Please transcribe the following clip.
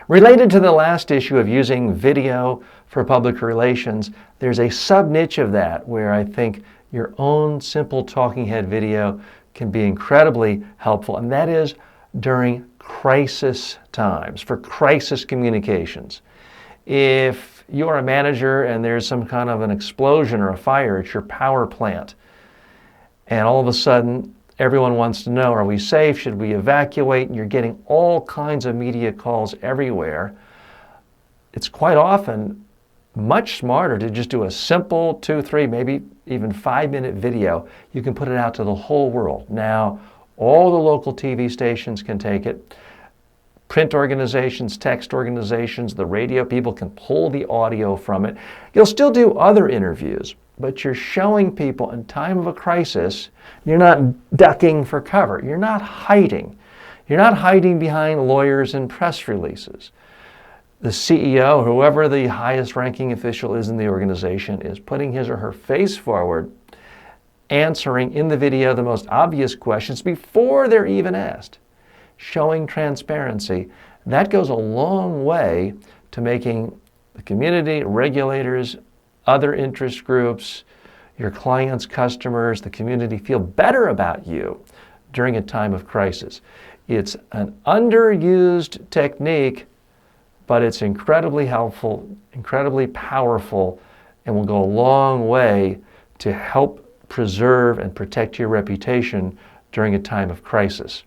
Related to the last issue of using video for public relations, there's a sub-niche of that where I think your own simple talking head video can be incredibly helpful, and that is during crisis times, for crisis communications. If you're a manager and there's some kind of an explosion or a fire at your power plant, and all of a sudden everyone wants to know, are we safe? Should we evacuate? And you're getting all kinds of media calls everywhere. It's quite often much smarter to just do a simple 2, 3, maybe even 5-minute video. You can put it out to the whole world. Now, all the local TV stations can take it. Print organizations, text organizations, the radio people can pull the audio from it. You'll still do other interviews, but you're showing people in time of a crisis, you're not ducking for cover. You're not hiding. You're not hiding behind lawyers and press releases. The CEO, whoever the highest ranking official is in the organization, is putting his or her face forward, answering in the video the most obvious questions before they're even asked. Showing transparency, that goes a long way to making the community, regulators, other interest groups, your clients, customers, the community feel better about you during a time of crisis. It's an underused technique, but it's incredibly helpful, incredibly powerful, and will go a long way to help preserve and protect your reputation during a time of crisis.